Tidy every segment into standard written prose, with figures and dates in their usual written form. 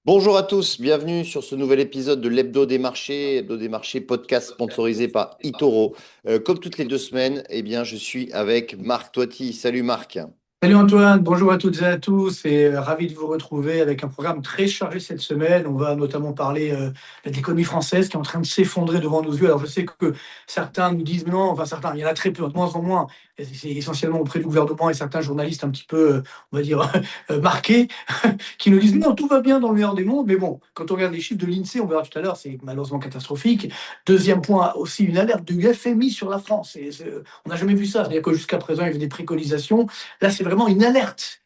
Bonjour à tous, bienvenue sur ce nouvel épisode de Hebdo des marchés podcast sponsorisé par eToro. Comme toutes les 2 semaines, je suis avec Marc Toiti. Salut Marc. Salut Antoine, bonjour à toutes et à tous et ravi de vous retrouver avec un programme très chargé cette semaine. On va notamment parler de l'économie française qui est en train de s'effondrer devant nos yeux. Alors je sais que certains nous disent non, enfin certains, il y en a très peu, de moins en moins. Et c'est essentiellement auprès du gouvernement et certains journalistes un petit peu, on va dire, marqués, qui nous disent non, tout va bien dans le meilleur des mondes. Mais bon, quand on regarde les chiffres de l'INSEE, on verra tout à l'heure, c'est malheureusement catastrophique. Deuxième point, aussi une alerte du FMI sur la France. On n'a jamais vu ça, c'est-à-dire que jusqu'à présent, il y avait des préconisations. Là, c'est vraiment une alerte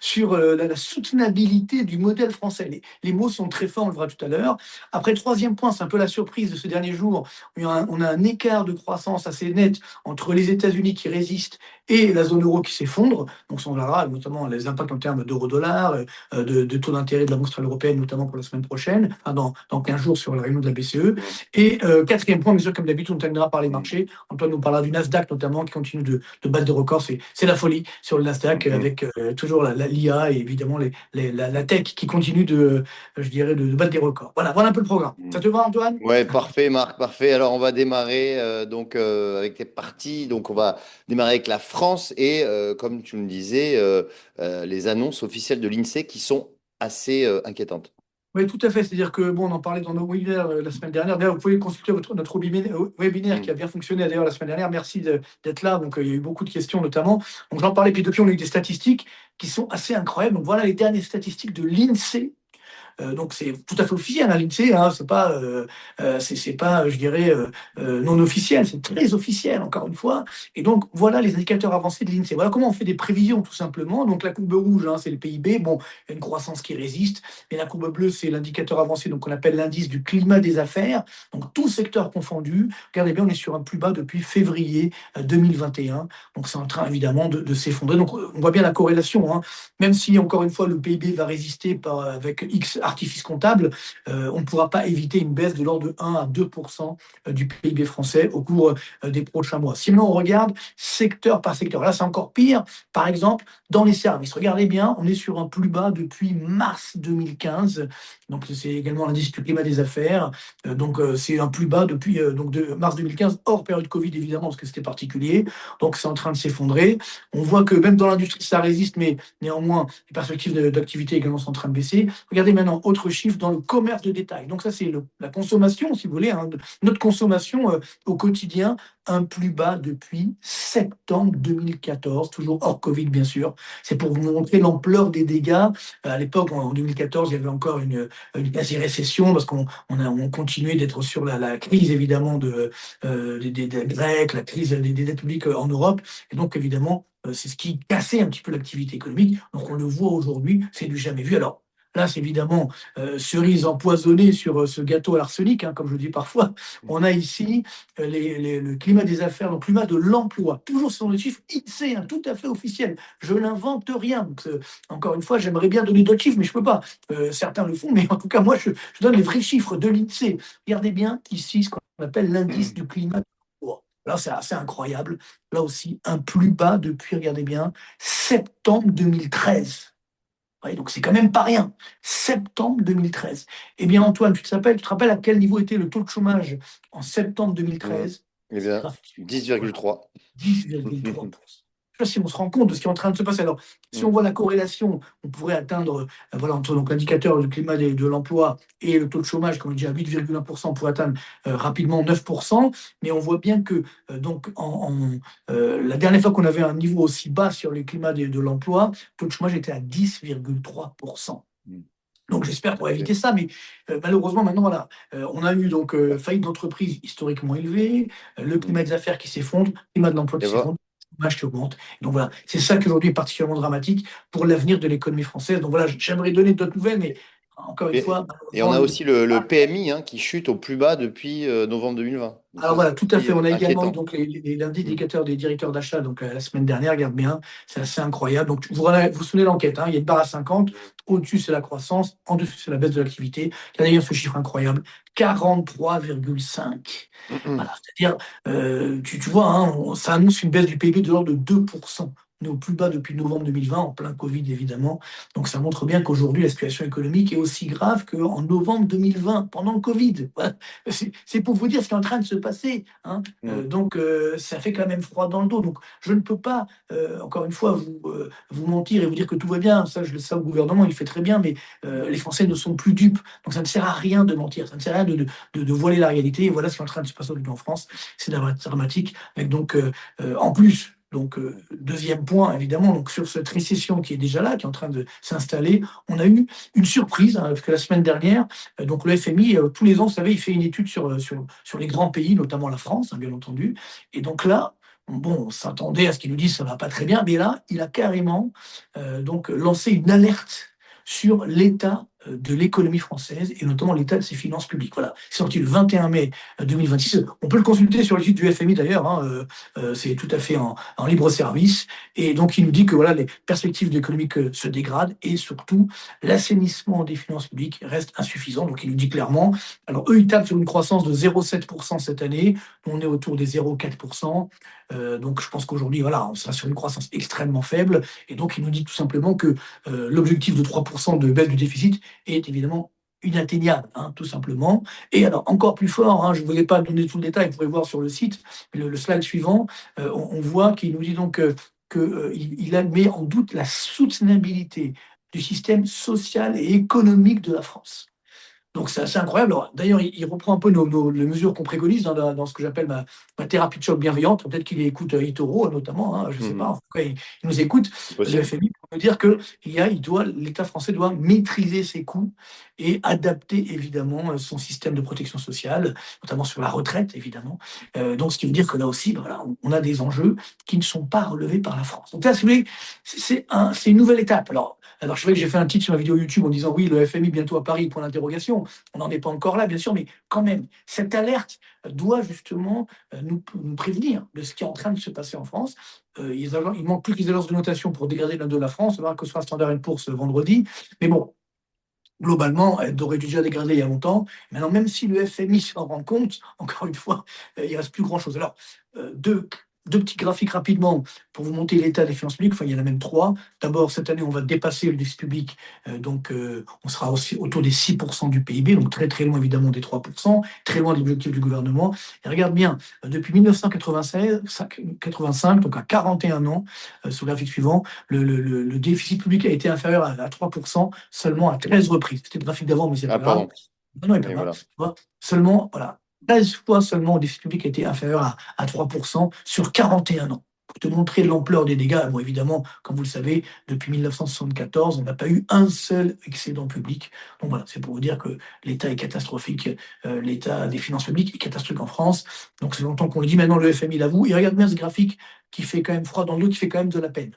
sur la soutenabilité du modèle français. Les mots sont très forts, on le verra tout à l'heure. Après, troisième point, c'est un peu la surprise de ce dernier jour. On a un écart de croissance assez net entre les États-Unis qui résistent et la zone euro qui s'effondre. Donc, ça, on verra notamment les impacts en termes d'euro-dollar, de taux d'intérêt de la Banque centrale européenne, notamment pour la semaine prochaine, enfin dans 15 jours sur la réunion de la BCE. Et quatrième point, bien sûr, comme d'habitude, on terminera par les marchés. Antoine nous parlera du Nasdaq, notamment, qui continue de battre des records. C'est la folie sur le Nasdaq, avec toujours l'IA et évidemment la tech qui continue je dirais, de battre des records. Voilà un peu le programme. Ça te va, Antoine? Ouais, parfait Marc, parfait. Alors on va démarrer avec tes parties. Donc on va démarrer avec la France et comme tu me disais, les annonces officielles de l'INSEE qui sont assez inquiétantes. Oui, tout à fait. C'est-à-dire que, bon, on en parlait dans nos webinaires la semaine dernière. D'ailleurs, vous pouvez consulter notre webinaire qui a bien fonctionné d'ailleurs la semaine dernière. Merci d'être là. Donc, il y a eu beaucoup de questions notamment. Donc, j'en parlais. Puis depuis, on a eu des statistiques qui sont assez incroyables. Donc, voilà les dernières statistiques de l'INSEE. Donc c'est tout à fait officiel, hein, l'INSEE, hein, c'est pas, je dirais, non officiel, c'est très officiel, encore une fois. Et donc voilà les indicateurs avancés de l'INSEE. Voilà comment on fait des prévisions, tout simplement. Donc la courbe rouge, hein, c'est le PIB, bon, il y a une croissance qui résiste, et la courbe bleue, c'est l'indicateur avancé, donc on appelle l'indice du climat des affaires, donc tout secteur confondu. Regardez bien, on est sur un plus bas depuis février 2021, donc c'est en train évidemment de s'effondrer. Donc on voit bien la corrélation, hein. Même si, encore une fois, le PIB va résister avec X artifice comptable, on ne pourra pas éviter une baisse de l'ordre de 1 à 2% du PIB français au cours des prochains mois. Sinon, on regarde secteur par secteur. Là, c'est encore pire. Par exemple, dans les services. Regardez bien, on est sur un plus bas depuis mars 2015. Donc, c'est également l'indice du climat des affaires. C'est un plus bas depuis de mars 2015, hors période Covid, évidemment, parce que c'était particulier. Donc, c'est en train de s'effondrer. On voit que même dans l'industrie, ça résiste, mais néanmoins, les perspectives d'activité également sont en train de baisser. Regardez maintenant, autre chiffre dans le commerce de détail. Donc ça, c'est la consommation, si vous voulez, hein, notre consommation au quotidien, un plus bas depuis septembre 2014, toujours hors Covid, bien sûr. C'est pour vous montrer l'ampleur des dégâts. À l'époque, en 2014, il y avait encore une quasi-récession parce on continuait d'être sur la crise, évidemment, des Grecs, la crise des dettes publiques en Europe. Et donc, évidemment, c'est ce qui cassait un petit peu l'activité économique. Donc, on le voit aujourd'hui, c'est du jamais vu. Alors, là, c'est évidemment cerise empoisonnée sur ce gâteau à l'arsenic, hein, comme je le dis parfois. On a ici le climat des affaires, le climat de l'emploi. Toujours sur le chiffre INSEE, hein, tout à fait officiel. Je n'invente rien. Donc, encore une fois, j'aimerais bien donner d'autres chiffres, mais je ne peux pas. Certains le font, mais en tout cas, moi, je donne les vrais chiffres de l'INSEE. Regardez bien ici ce qu'on appelle l'indice du climat de l'emploi. Là, c'est assez incroyable. Là aussi, un plus bas depuis, regardez bien, septembre 2013. Ouais, donc c'est quand même pas rien. Septembre 2013. Eh bien, Antoine, tu te rappelles à quel niveau était le taux de chômage en septembre Mm. 2013? Eh C'est bien, graphique. Voilà, 10,3. 10,3%. Je ne sais pas si on se rend compte de ce qui est en train de se passer. Alors, si on Mm. voit la corrélation, on pourrait atteindre, voilà, entre donc, l'indicateur du climat de l'emploi et le taux de chômage, comme on dit, à 8,1%, on pourrait atteindre rapidement 9%. Mais on voit bien que la dernière fois qu'on avait un niveau aussi bas sur le climat de l'emploi, le taux de chômage était à 10,3%. Mm. Donc j'espère pour Parfait. éviter ça, mais malheureusement maintenant voilà, on a eu donc faillite d'entreprises historiquement élevée, le Mm. climat des affaires qui s'effondre, le climat de l'emploi Et qui voilà. s'effondre, le chômage qui augmente. Et donc voilà, c'est ça qui aujourd'hui est particulièrement dramatique pour l'avenir de l'économie française. Donc voilà, j'aimerais donner d'autres nouvelles, mais Encore une Et, fois, et on malheureusement, a aussi le PMI hein, qui chute au plus bas depuis novembre 2020. Donc alors ça, c'est voilà, tout à aussi fait. On a également eu inquiétant. donc les Mm. indicateurs des directeurs d'achat donc la semaine dernière, regarde bien, c'est assez incroyable. Donc vous souvenez l'enquête, hein, il y a une barre à 50, au-dessus c'est la croissance, en dessous c'est la baisse de l'activité. Regardez bien ce chiffre incroyable, 43,5. Voilà, c'est-à-dire, tu vois, hein, ça annonce une baisse du PIB de l'ordre de 2%. On est au plus bas depuis novembre 2020, en plein Covid évidemment. Donc ça montre bien qu'aujourd'hui la situation économique est aussi grave qu'en novembre 2020, pendant le Covid. Voilà. C'est pour vous dire ce qui est en train de se passer, hein. Mm. Donc, ça fait quand même froid dans le dos. Donc, je ne peux pas, encore une fois, vous mentir et vous dire que tout va bien. Ça, je le sais au gouvernement, il fait très bien, mais les Français ne sont plus dupes. Donc, ça ne sert à rien de mentir. Ça ne sert à rien de voiler la réalité. Et voilà ce qui est en train de se passer aujourd'hui en France. C'est dramatique. Avec donc, en plus, donc, deuxième point, évidemment, donc sur cette récession qui est déjà là, qui est en train de s'installer, on a eu une surprise, hein, parce que la semaine dernière, donc le FMI, tous les ans, vous savez, il fait une étude sur les grands pays, notamment la France, hein, bien entendu. Et donc là, bon, on s'attendait à ce qu'il nous dise ça va pas très bien, mais là, il a carrément donc lancé une alerte sur l'état de l'économie française et notamment l'état de ses finances publiques. Voilà, c'est sorti le 21 mai 2026. On peut le consulter sur le site du FMI d'ailleurs, hein, c'est tout à fait en libre service. Et donc il nous dit que voilà, les perspectives économiques se dégradent et surtout l'assainissement des finances publiques reste insuffisant. Donc il nous dit clairement, alors eux, ils tapent sur une croissance de 0,7% cette année, on est autour des 0,4%. Donc je pense qu'aujourd'hui, voilà, on sera sur une croissance extrêmement faible. Et donc il nous dit tout simplement que l'objectif de 3% de baisse du déficit est évidemment inatteignable, hein, tout simplement. Et alors, encore plus fort, hein, je ne voulais pas donner tout le détail, vous pouvez voir sur le site, le slide suivant, on voit qu'il nous dit donc qu'il met en doute la soutenabilité du système social et économique de la France. Donc c'est assez incroyable. D'ailleurs, il reprend un peu les mesures qu'on préconise dans ce que j'appelle ma thérapie de choc bienveillante. Peut-être qu'il écoute Itoro notamment, hein, je ne sais pas. Mhm. En tout cas, il nous écoute, C'est le possible. FMI, pour nous dire que l'État français doit maîtriser ses coûts et adapter évidemment son système de protection sociale, notamment sur la retraite, évidemment. Donc ce qui veut dire que là aussi, ben voilà, on a des enjeux qui ne sont pas relevés par la France. Donc là, si vous voulez, c'est une nouvelle étape. Alors, je sais que j'ai fait un titre sur ma vidéo YouTube en disant oui, le FMI bientôt à Paris, point d'interrogation. On n'en est pas encore là, bien sûr, mais quand même, cette alerte doit justement nous prévenir de ce qui est en train de se passer en France. Il manque plus que les agences de notation pour dégrader la de la France. On va voir que ce sera Standard Poor's vendredi. Mais bon, globalement, elle aurait dû déjà dégrader il y a longtemps. Maintenant, même si le FMI s'en rend compte, encore une fois, il ne reste plus grand-chose. Alors, deux petits graphiques rapidement pour vous montrer l'état des finances publiques. Enfin, il y en a même trois. D'abord, cette année, on va dépasser le déficit public. On sera aussi autour des 6% du PIB, donc très très loin évidemment des 3%, très loin de l'objectif du gouvernement. Et regarde bien, depuis 1996, 85, donc à 41 ans, sur le graphique suivant, le déficit public a été inférieur à 3% seulement à 13 reprises. C'était le graphique d'avant, mais c'est Ah, pas grave. pardon. Non, non, il peut Mais pas. voilà. Tu vois, seulement, voilà, 13 fois seulement le déficit public a été inférieur à 3% sur 41 ans. Pour te montrer l'ampleur des dégâts, bon, évidemment, comme vous le savez, depuis 1974, on n'a pas eu un seul excédent public. Donc voilà, c'est pour vous dire que l'État est catastrophique, l'état des finances publiques est catastrophique en France. Donc c'est longtemps qu'on le dit, maintenant le FMI l'avoue. Et regarde bien ce graphique qui fait quand même froid dans le dos, qui fait quand même de la peine.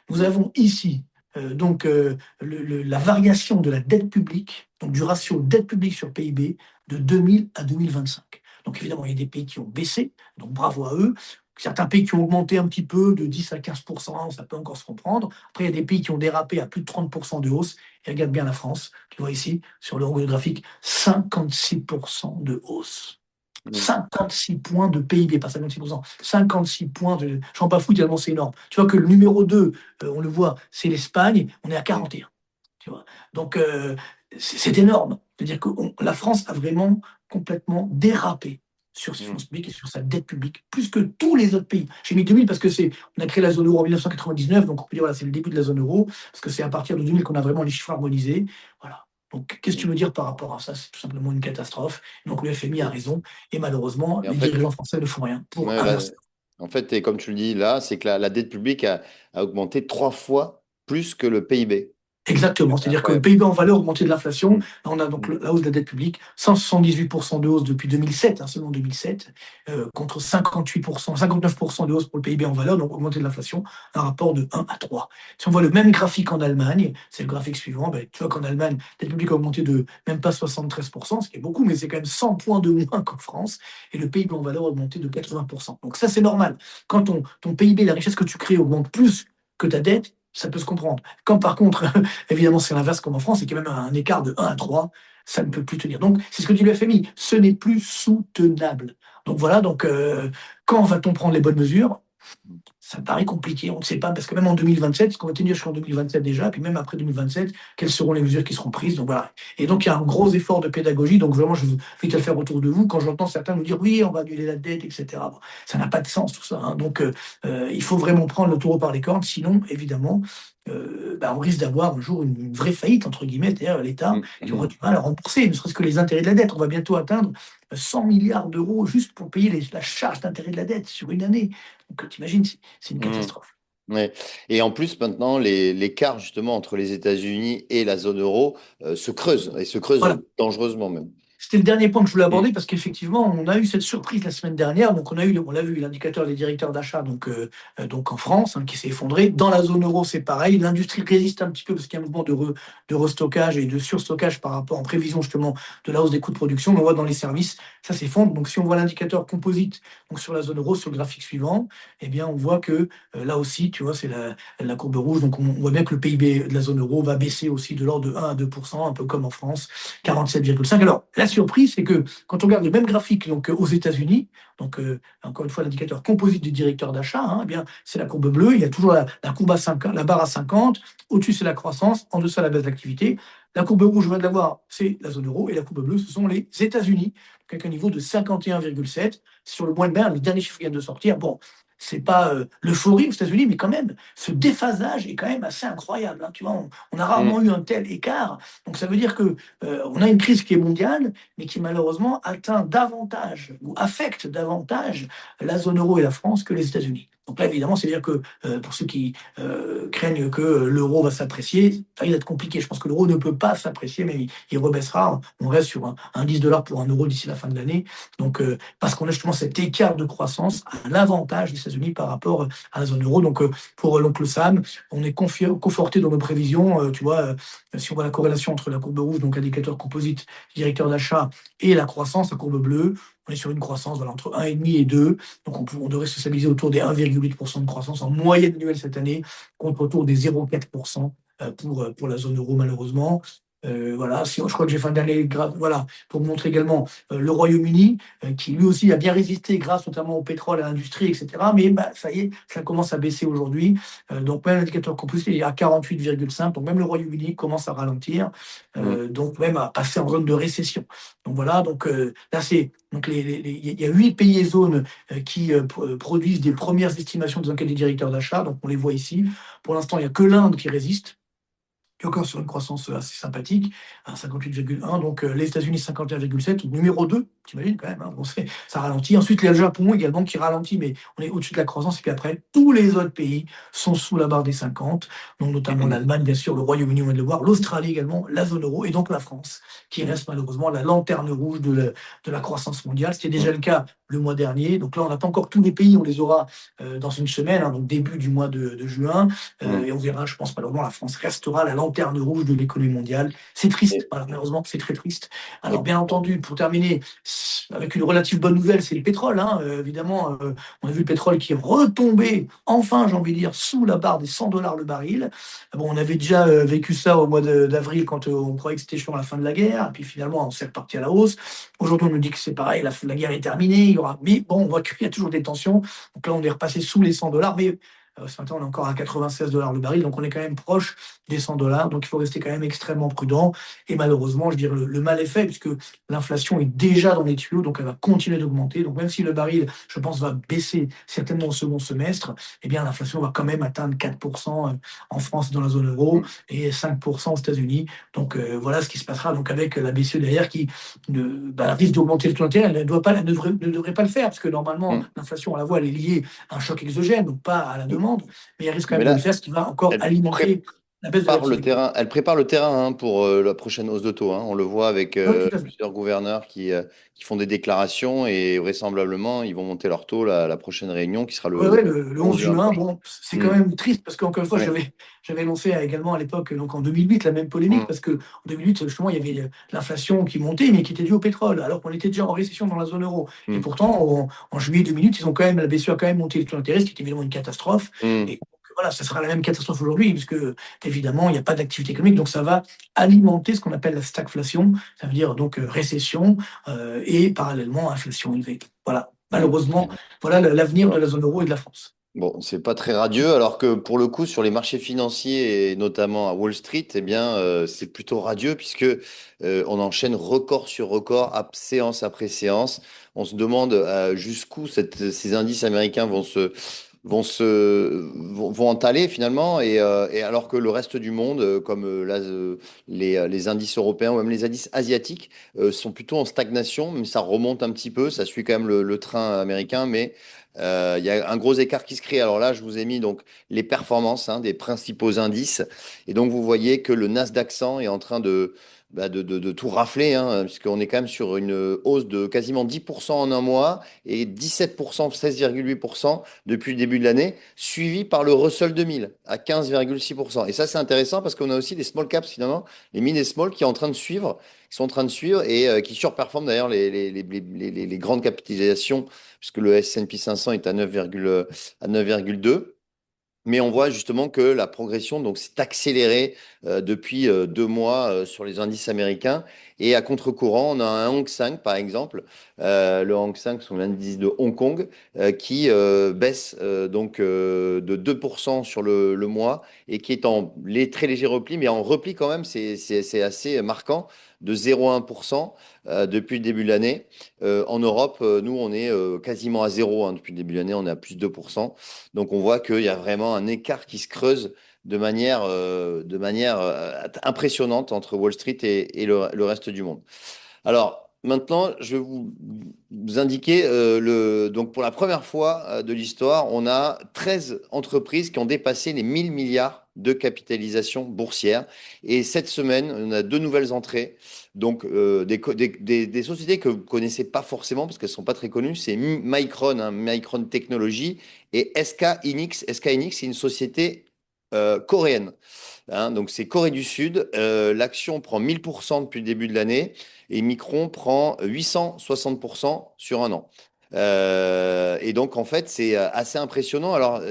Nous Mm. avons ici la variation de la dette publique, donc du ratio dette publique sur PIB de 2000 à 2025. Donc évidemment, il y a des pays qui ont baissé, donc bravo à eux. Certains pays qui ont augmenté un petit peu de 10 à 15%, ça peut encore se comprendre. Après, il y a des pays qui ont dérapé à plus de 30% de hausse. Et regarde bien la France, tu vois ici, sur le graphique, 56% de hausse. Mm. 56 points de PIB, pas 56%, 56 points de... J'en pas fous tellement c'est énorme. Tu vois que le numéro 2, on le voit, c'est l'Espagne, on est à Mm. 41. Tu vois. Donc, c'est énorme. C'est-à-dire que la France a vraiment complètement dérapé sur ses Mm. finances publiques et sur sa dette publique, plus que tous les autres pays. J'ai mis 2000 parce que on a créé la zone euro en 1999, donc on peut dire voilà, c'est le début de la zone euro, parce que c'est à partir de 2000 qu'on a vraiment les chiffres harmonisés. Voilà. Donc, qu'est-ce que tu Mm. veux dire par rapport à ça? C'est tout simplement une catastrophe. Donc, le FMI a raison, et malheureusement, Et en les fait, dirigeants français ne font rien pour ouais, là, inverser. en fait, et comme tu le dis là, c'est que la dette publique a augmenté 3 fois plus que le PIB. Exactement, c'est-à-dire que le Incroyable. PIB en valeur augmenté de l'inflation. Mm. Là, on a donc Mm. la hausse de la dette publique, 178% de hausse depuis 2007, hein, seulement 2007, contre 58%, 59% de hausse pour le PIB en valeur, donc augmenté de l'inflation, un rapport de 1 à 3. Si on voit le même graphique en Allemagne, c'est le graphique suivant, ben, tu vois qu'en Allemagne, la dette publique a augmenté de même pas 73%, ce qui est beaucoup, mais c'est quand même 100 points de moins qu'en France, et le PIB en valeur a augmenté de 80%. Donc ça, c'est normal. Quand ton PIB, la richesse que tu crées, augmente plus que ta dette, ça peut se comprendre. Quand par contre, évidemment, c'est l'inverse comme en France, c'est qu'il y a même un écart de 1 à 3, ça ne peut plus tenir. Donc, c'est ce que dit le FMI, ce n'est plus soutenable. Donc voilà, donc quand va-t-on prendre les bonnes mesures? Ça me paraît compliqué, on ne sait pas, parce que même en 2027, ce qu'on va tenir jusqu'en 2027 déjà, puis même après 2027, quelles seront les mesures qui seront prises. Donc voilà. Et donc il y a un gros effort de pédagogie, donc vraiment je vous invite à le faire autour de vous. Quand j'entends certains nous dire oui, on va annuler la dette, etc. Bon, ça n'a pas de sens tout ça, hein. Donc il faut vraiment prendre le taureau par les cornes, sinon évidemment on risque d'avoir un jour une vraie faillite, entre guillemets, c'est-à-dire l'État qui aura Mm. du mal à rembourser, ne serait-ce que les intérêts de la dette. On va bientôt atteindre 100 milliards d'euros juste pour payer la charge d'intérêt de la dette sur une année. Donc t'imagines, c'est une Mm. catastrophe. Ouais. Et en plus, maintenant, l'écart justement entre les États-Unis et la zone euro se creuse, et se creuse Voilà. dangereusement même. C'était le dernier point que je voulais Mm. aborder parce qu'effectivement, on a eu cette surprise la semaine dernière. Donc, on l'a vu, l'indicateur des directeurs d'achat donc en France, hein, qui s'est effondré. Dans la zone euro, c'est pareil. L'industrie résiste un petit peu parce qu'il y a un mouvement de restockage et de surstockage par rapport en prévision justement de la hausse des coûts de production. Mais on voit dans les services, ça s'effondre. Donc, si on voit l'indicateur composite donc sur la zone euro, sur le graphique suivant, eh bien, on voit que là aussi, tu vois, c'est la courbe rouge. Donc, on voit bien que le PIB de la zone euro va baisser aussi de l'ordre de 1 à 2%, un peu comme en France. 47,5. Alors, la surprise, c'est que quand on regarde le même graphique donc, aux États-Unis, donc encore une fois, l'indicateur composite du directeur d'achat, hein, eh bien, c'est la courbe bleue. Il y a toujours la courbe à 50, la barre à 50. Au-dessus, c'est la croissance. En dessous, la baisse d'activité. La courbe rouge, je viens de la voir, c'est la zone euro. Et la courbe bleue, ce sont les États-Unis, avec un niveau de 51,7. Sur le mois de mai, le dernier chiffre vient de sortir. Bon, c'est pas l'euphorie aux États-Unis, mais quand même, ce déphasage est quand même assez incroyable, hein. Tu vois, on a rarement Mm. eu un tel écart. Donc ça veut dire que on a une crise qui est mondiale, mais qui malheureusement atteint davantage ou affecte davantage la zone euro et la France que les États-Unis. Donc là, évidemment, c'est-à-dire que pour ceux qui craignent que l'euro va s'apprécier, ça risque d'être compliqué. Je pense que l'euro ne peut pas s'apprécier, mais il rebaissera. On reste sur un 10 dollars pour un euro d'ici la fin de l'année. Donc, parce qu'on a justement cet écart de croissance à l'avantage des États-Unis par rapport à la zone euro. Donc, pour l'oncle Sam, on est conforté dans nos prévisions. Tu vois, si on voit la corrélation entre la courbe rouge, donc indicateur composite directeur d'achat, et la croissance, la courbe bleue, on est sur une croissance voilà, entre 1,5 et 2. Donc on devrait se stabiliser autour des 1,8% de croissance en moyenne annuelle cette année, contre autour des 0,4% pour la zone euro malheureusement. Voilà, si, je crois que j'ai fait un dernier voilà, pour vous montrer également le Royaume-Uni, qui lui aussi a bien résisté grâce notamment au pétrole, à l'industrie, etc. Mais bah, ça y est, ça commence à baisser aujourd'hui. Donc même l'indicateur composite est à 48,5. Donc même le Royaume-Uni commence à ralentir, Mm. donc même à passer en zone de récession. Donc voilà, donc là c'est donc il y a 8 pays et zones qui produisent des premières estimations des enquêtes des directeurs d'achat. Donc on les voit ici. Pour l'instant, il n'y a que l'Inde qui résiste, qui est encore sur une croissance assez sympathique, à 58,1. Donc les États-Unis 51,7, numéro 2, t'imagines quand même, hein, bon, ça ralentit. Ensuite, il y a le Japon également qui ralentit, mais on est au-dessus de la croissance. Et puis après, tous les autres pays sont sous la barre des 50, donc notamment l'Allemagne, bien sûr, le Royaume-Uni, on vient de le voir, l'Australie également, la zone euro, et donc la France, qui Mm. reste malheureusement la lanterne rouge de la croissance mondiale. C'était déjà Mm. le cas le mois dernier. Donc là, on n'a pas encore tous les pays, on les aura dans une semaine, hein, donc début du mois de juin. Mm. Et on verra, je pense, malheureusement, la France restera la lanterne rouge de l'économie mondiale. C'est triste, Et- voilà, malheureusement, c'est très triste. Alors, et- bien entendu, pour terminer, avec une relative bonne nouvelle, c'est le pétrole, hein. Évidemment, on a vu le pétrole qui est retombé, enfin, j'ai envie de dire, sous la barre des 100 dollars le baril. Bon, on avait déjà vécu ça au mois d'avril quand on croyait que c'était sur la fin de la guerre, et puis finalement, on s'est reparti à la hausse. Aujourd'hui, on nous dit que c'est pareil, la guerre est terminée, il y aura... Mais bon, on voit qu'il y a toujours des tensions. Donc là, on est repassé sous les 100 dollars, mais ce matin, on est encore à 96 dollars le baril, donc on est quand même proche des 100 dollars. Donc il faut rester quand même extrêmement prudent. Et malheureusement, je dirais le mal est fait, puisque l'inflation est déjà dans les tuyaux, donc elle va continuer d'augmenter. Donc même si le baril, je pense, va baisser certainement au second semestre, eh bien l'inflation va quand même atteindre 4% en France et dans la zone euro Mm. et 5% aux États-Unis. Donc voilà ce qui se passera donc avec la BCE derrière qui risque d'augmenter le taux d'intérêt. Elle ne devrait pas le faire, parce que normalement, Mm. l'inflation, on la voit, elle est liée à un choc exogène, donc pas à la Mm. demande, mais elle risque quand Mais même de le là, faire, ce qui va encore elle, alimenter. la baisse de l'activité. Elle prépare le terrain hein, pour la prochaine hausse de taux. Hein. On le voit avec Oui, tout à fait. plusieurs gouverneurs qui font des déclarations et vraisemblablement, ils vont monter leur taux la prochaine réunion qui sera Ouais, le ouais, le 11 11 juin juin, prochain. bon, c'est quand Hmm. même triste parce qu'encore une fois, Ouais. j'avais lancé également à l'époque, donc en 2008, la même polémique Hmm. parce que en 2008, justement, il y avait l'inflation qui montait, mais qui était due au pétrole, alors qu'on était déjà en récession dans la zone euro. Et Hmm. pourtant, en juillet 2008, ils ont quand même, la BCE a quand même monté les taux d'intérêt, ce qui est évidemment une catastrophe. Et Hmm. donc, voilà, ça sera la même catastrophe aujourd'hui, puisque évidemment, il n'y a pas d'activité économique, donc ça va alimenter ce qu'on appelle la stagflation, ça veut dire donc récession et parallèlement inflation élevée. Voilà, Hmm. malheureusement. Voilà l'avenir de la zone euro et de la France. Bon, c'est pas très radieux, alors que pour le coup, sur les marchés financiers et notamment à Wall Street, eh bien, c'est plutôt radieux puisque on enchaîne record sur record, séance après séance. On se demande jusqu'où ces indices américains vont entaller finalement, et alors que le reste du monde, comme les indices européens ou même les indices asiatiques, sont plutôt en stagnation, mais ça remonte un petit peu, ça suit quand même le train américain, mais il y a un gros écart qui se crée. Alors là, je vous ai mis donc les performances hein, des principaux indices. Et donc, vous voyez que le Nasdaq 100 est en train de tout rafler, hein, puisqu'on est quand même sur une hausse de quasiment 10% en un mois et 17%, 16,8% depuis le début de l'année, suivi par le Russell 2000 à 15,6%. Et ça, c'est intéressant parce qu'on a aussi les small caps, finalement, les mid et small qui sont en train de suivre et qui surperforment d'ailleurs les grandes capitalisations puisque le S&P 500 est à 9,2. Mais on voit justement que la progression donc s'est accélérée depuis 2 mois sur les indices américains. Et à contre-courant, on a un Hang Seng, par exemple. Le Hang Seng, c'est l'indice de Hong Kong, qui baisse de 2% sur le mois et qui est en très léger repli, mais en repli quand même, c'est assez marquant, de 0,1% depuis le début de l'année. En Europe, nous, on est quasiment à zéro hein, depuis le début de l'année, on est à plus de 2%. Donc on voit qu'il y a vraiment un écart qui se creuse de manière impressionnante entre Wall Street et le reste du monde. Alors maintenant, je vais vous indiquer, donc pour la première fois de l'histoire, on a 13 entreprises qui ont dépassé les 1000 milliards de capitalisation boursière. Et cette semaine, on a deux nouvelles entrées. Donc des sociétés que vous ne connaissez pas forcément parce qu'elles ne sont pas très connues. C'est Micron, hein, Micron Technology et SK Hynix. SK Hynix, c'est une société coréenne. Hein, donc c'est Corée du Sud. L'action prend 1000% depuis le début de l'année et Micron prend 860% sur un an. Et donc en fait c'est assez impressionnant. Alors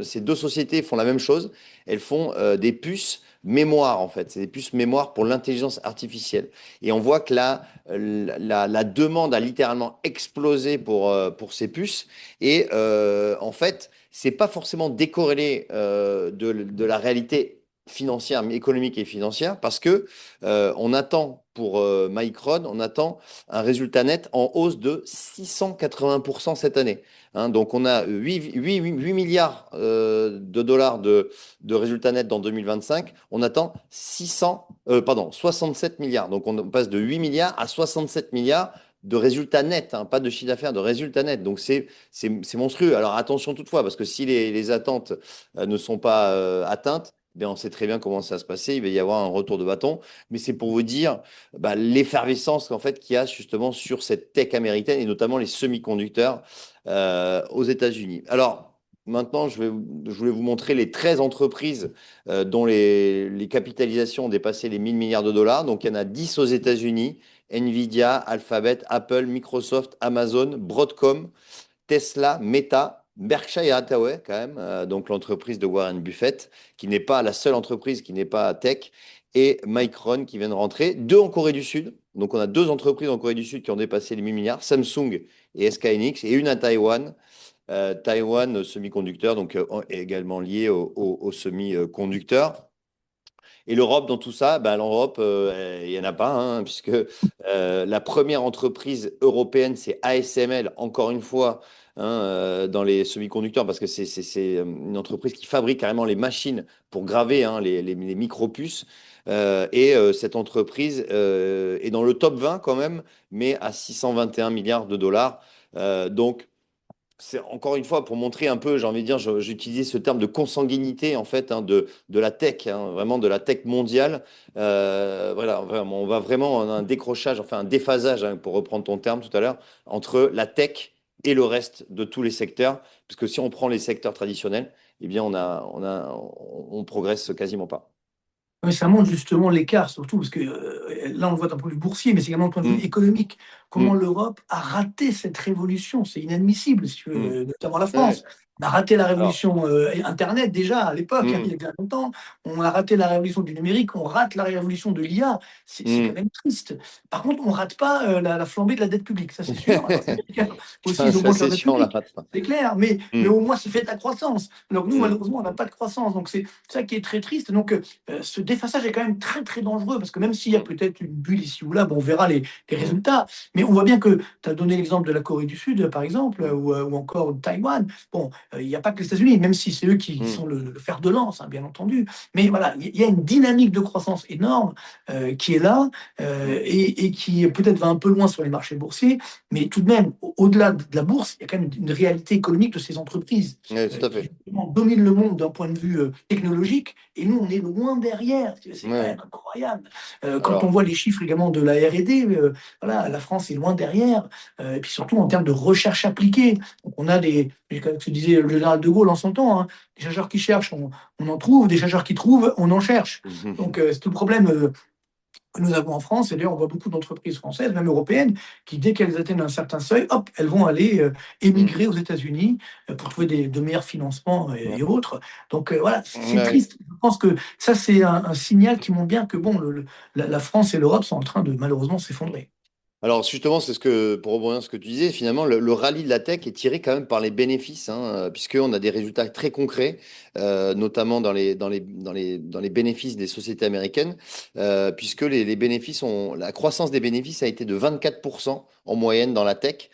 ces deux sociétés font la même chose. Elles font des puces mémoire en fait. C'est des puces mémoire pour l'intelligence artificielle. Et on voit que là la demande a littéralement explosé pour ces puces. Et en fait c'est pas forcément décorrélé de la réalité financière, économique et financière, parce que on attend pour Micron, on attend un résultat net en hausse de 680% cette année. Hein, donc on a 8 milliards de dollars de résultats nets dans 2025. On attend 67 milliards. Donc on passe de 8 milliards à 67 milliards de résultats nets, hein, pas de chiffre d'affaires, de résultats nets. Donc c'est monstrueux. Alors attention toutefois, parce que si les attentes ne sont pas atteintes, bien, on sait très bien comment ça va se passer. Il va y avoir un retour de bâton. Mais c'est pour vous dire l'effervescence en fait, qu'il y a justement sur cette tech américaine et notamment les semi-conducteurs aux États-Unis. Alors, maintenant, je voulais vous montrer les 13 entreprises dont les capitalisations ont dépassé les 1000 milliards de dollars. Donc, il y en a 10 aux États-Unis. Nvidia, Alphabet, Apple, Microsoft, Amazon, Broadcom, Tesla, Meta, Berkshire Hathaway, quand même, donc l'entreprise de Warren Buffett, qui n'est pas la seule entreprise qui n'est pas tech, et Micron qui vient de rentrer, deux en Corée du Sud. Donc on a deux entreprises en Corée du Sud qui ont dépassé les 1000 milliards, Samsung et SK Hynix, et une à Taïwan, Taïwan Semiconductor, donc également liée aux semi-conducteurs. Et l'Europe, dans tout ça, ben, l'Europe, il n'y en a pas, hein, puisque la première entreprise européenne, c'est ASML, encore une fois, hein, dans les semi-conducteurs, parce que c'est une entreprise qui fabrique carrément les machines pour graver hein, les micro-puces. Cette entreprise est dans le top 20 quand même, mais à 621 milliards de dollars. Donc, c'est encore une fois pour montrer un peu, j'ai envie de dire, j'ai utilisé ce terme de consanguinité en fait de la tech, hein, vraiment de la tech mondiale. Voilà, vraiment, on va vraiment en un décrochage, enfin un déphasage, hein, pour reprendre ton terme tout à l'heure, entre la tech et le reste de tous les secteurs. Parce que si on prend les secteurs traditionnels, eh bien on progresse quasiment pas. Mais ça montre justement l'écart, surtout, parce que là, on le voit d'un point de vue boursier, mais c'est également d'un point de vue Mm, économique. Comment mm, l'Europe a raté cette révolution. C'est inadmissible, si tu veux, mm. notamment la France. Ouais. On a raté la Alors, révolution Internet déjà à l'époque, hein, il y a mm, bien longtemps. On a raté la révolution du numérique, on rate la révolution de l'IA. C'est quand mm. même triste. Par contre, on ne rate pas la flambée de la dette publique, ça c'est sûr. Alors, les Américains aussi, ils Ça, augmentent leur c'est dette sûr, on la publique, rate pas. c'est clair, mais Mm, au moins, c'est fait de la croissance. Alors nous, mm, malheureusement, on n'a pas de croissance. Donc c'est ça qui est très triste. Donc, ce déphasage est quand même très très dangereux parce que même s'il y a mm, peut-être une bulle ici ou là, bon, on verra les mm, résultats. Mais on voit bien que tu as donné l'exemple de la Corée du Sud, par exemple, mm, ou encore de Taïwan. Bon, il n'y a pas que les États-Unis, même si c'est eux qui mm. sont le fer de lance, hein, bien entendu. Mais voilà, il y a une dynamique de croissance énorme qui est là Mm. et qui peut-être va un peu loin sur les marchés boursiers, mais tout de même, au-delà de la bourse, il y a quand même une réalité économique de ces entreprises Ouais, tout à qui fait. justement dominent le monde d'un point de vue technologique, et nous, on est loin derrière. C'est quand Ouais. même incroyable. Quand on Alors, voit les chiffres également de la R&D, voilà, la France est loin derrière. Et puis surtout en termes de recherche appliquée. Donc on a comme se disait le général de Gaulle en son temps, hein, des chercheurs qui cherchent, on en trouve, des chercheurs qui trouvent, on en cherche. Donc c'est tout le problème que nous avons en France. Et d'ailleurs, on voit beaucoup d'entreprises françaises, même européennes, qui, dès qu'elles atteignent un certain seuil, hop, elles vont aller mm, émigrer aux États-Unis pour trouver de meilleurs financements ouais. et autres. Donc voilà, c'est Ouais. triste. Je pense que ça, c'est un signal qui montre bien que bon, la France et l'Europe sont en train de malheureusement s'effondrer. Alors justement, c'est ce que, pour rebondir sur ce que tu disais, finalement, le rallye de la tech est tiré quand même par les bénéfices, hein, puisqu'on a des résultats très concrets, notamment dans les bénéfices des sociétés américaines, puisque les bénéfices la croissance des bénéfices a été de 24% en moyenne dans la tech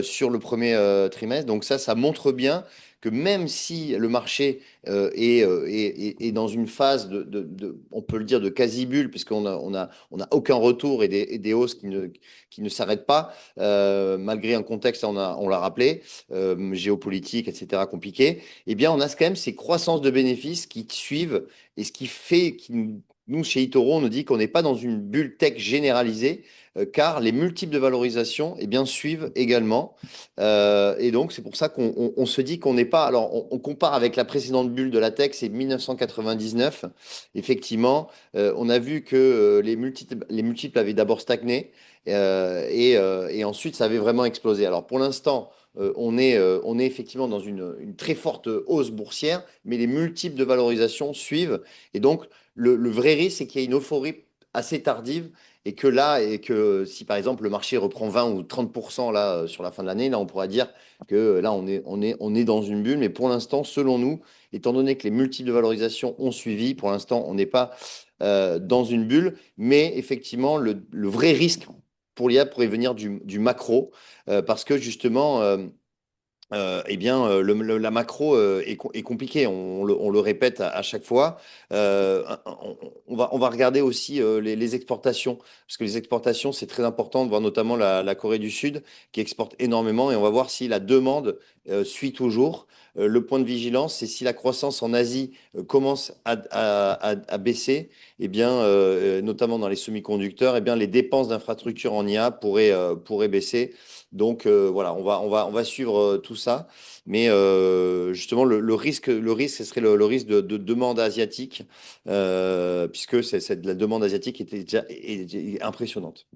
sur le premier trimestre. Donc ça montre bien que même si le marché est dans une phase on peut le dire, de quasi-bulle, puisqu'on a aucun retour et des hausses qui ne s'arrête pas, malgré un contexte, on l'a rappelé, géopolitique, etc., compliqué, eh bien, on a quand même ces croissances de bénéfices qui suivent, et ce qui fait, nous, chez eToro, on nous dit qu'on n'est pas dans une bulle tech généralisée, car les multiples de valorisation eh bien, suivent également. Et donc, c'est pour ça on se dit qu'on n'est pas. Alors, on compare avec la précédente bulle de la tech, c'est 1999. Effectivement, on a vu que les multiples avaient d'abord stagné, et ensuite, ça avait vraiment explosé. Alors pour l'instant, on est effectivement dans une très forte hausse boursière, mais les multiples de valorisation suivent. Et donc, le vrai risque, c'est qu'il y ait une euphorie assez tardive, et que si par exemple le marché reprend 20 ou 30% là, sur la fin de l'année, là, on pourra dire que là, on est dans une bulle. Mais pour l'instant, selon nous, étant donné que les multiples de valorisation ont suivi, pour l'instant, on n'est pas dans une bulle. Mais effectivement, le vrai risque pour l'IA pourrait venir du macro, parce que justement, eh bien, la macro est compliquée, on le répète à chaque fois. On va regarder aussi les exportations, parce que les exportations, c'est très important de voir notamment la Corée du Sud qui exporte énormément, et on va voir si la demande suit toujours. Le point de vigilance, c'est si la croissance en Asie commence à baisser, eh bien, notamment dans les semi-conducteurs, eh bien, les dépenses d'infrastructure en IA pourraient baisser. Donc voilà, on va suivre tout ça. Mais justement, le risque, ce serait le risque de demande asiatique, puisque la demande asiatique était déjà est impressionnante.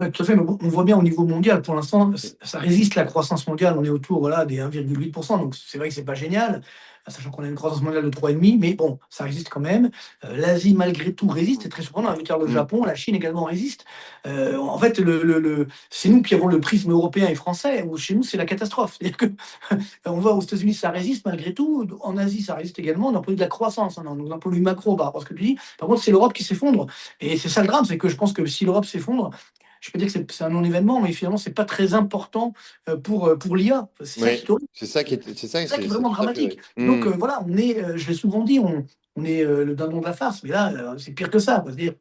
Ouais, tout à fait, mais bon, on voit bien au niveau mondial, pour l'instant, ça résiste la croissance mondiale, on est autour voilà, des 1,8%, donc c'est vrai que c'est pas génial, sachant qu'on a une croissance mondiale de 3,5, mais bon, ça résiste quand même. L'Asie, malgré tout, résiste, c'est très surprenant, avec le Mm. Japon, la Chine également résiste. En fait, c'est nous qui avons le prisme européen et français, où chez nous, c'est la catastrophe. C'est-à-dire que on voit aux États-Unis, ça résiste malgré tout, en Asie, ça résiste également, d'un point de vue de la croissance, hein, d'un point de vue macro, par rapport à ce que tu dis. Par contre, c'est l'Europe qui s'effondre, et c'est ça le drame, c'est que je pense que si l'Europe s'effondre, je peux dire que c'est un non-événement, mais finalement, c'est pas très important pour l'IA. C'est ça qui est Oui, horrible. c'est ça, C'est ça qui est c'est vraiment tout à fait dramatique. vrai. Donc Mm. voilà, je l'ai souvent dit, on est le dindon de la farce, mais là, c'est pire que ça. C'est-à-dire,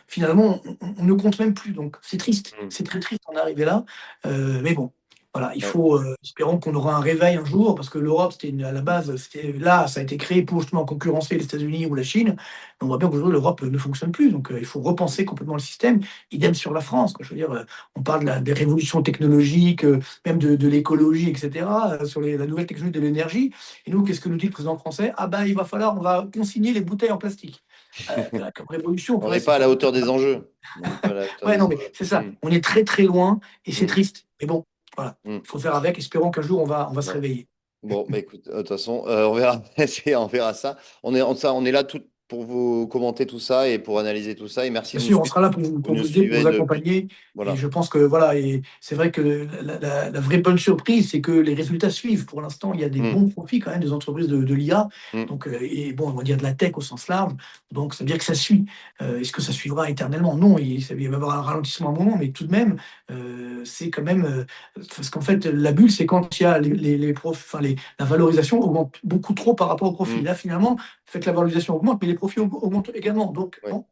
finalement, on ne compte même plus. Donc c'est triste, Mm. c'est très triste d'en arriver là. Mais bon. Voilà, il Ouais. faut, espérons qu'on aura un réveil un jour, parce que l'Europe, à la base, c'était là, ça a été créé pour justement concurrencer les États-Unis ou la Chine. On voit bien qu'aujourd'hui, l'Europe ne fonctionne plus. Donc, il faut repenser complètement le système. Idem sur la France, quoi. Je veux dire, on parle des révolutions technologiques, même de l'écologie, etc., sur la nouvelle technologie de l'énergie. Et nous, qu'est-ce que nous dit le président français? Ah ben, on va consigner les bouteilles en plastique. Comme révolution, On purée, n'est c'est pas à pas la du tout. hauteur des enjeux. On n'est pas à la hauteur Ouais, des non, mais enjeux. c'est ça. On est très, très loin et c'est Mm, triste. Mais bon, voilà. mm. Il faut faire avec. Espérons qu'un jour, on va se Ouais. réveiller. Bon, bah écoute, de toute façon, on verra, on verra ça. On est là tout pour vous commenter tout ça et pour analyser tout ça. Et merci Bien de nous sûr, on suivre. sera là Vous pour nous vous aider, pour suivez vous depuis. accompagner. Et Voilà. je pense que voilà, et c'est vrai que la vraie bonne surprise, c'est que les résultats suivent. Pour l'instant, il y a des Mm, bons profits quand même des entreprises de l'IA. mm, Donc, et bon, on va dire de la tech au sens large. Donc, ça veut dire que ça suit. Est-ce que ça suivra éternellement? Non, il va y avoir un ralentissement à un moment, mais tout de même, c'est quand même. Parce qu'en fait, la bulle, c'est quand il y a enfin, la valorisation augmente beaucoup trop par rapport au profit. mm. Là, finalement, fait que la valorisation augmente, mais les profits augmentent également. Donc, Ouais. bon,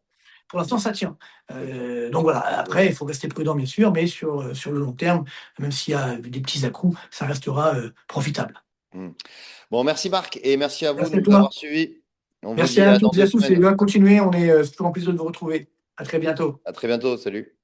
pour l'instant, ça tient. Ok. Donc voilà, Bon. après, il faut rester prudent, bien sûr, mais sur le long terme, même s'il y a des petits à-coups, ça restera profitable. Mm. Bon, merci Marc et merci à vous de Merci à nous toi. avoir suivis. On vous Merci dit à à dans toutes et deux à tous. Et semaines. continuer, c'est toujours un plaisir de vous retrouver. À très bientôt. À très bientôt. Salut.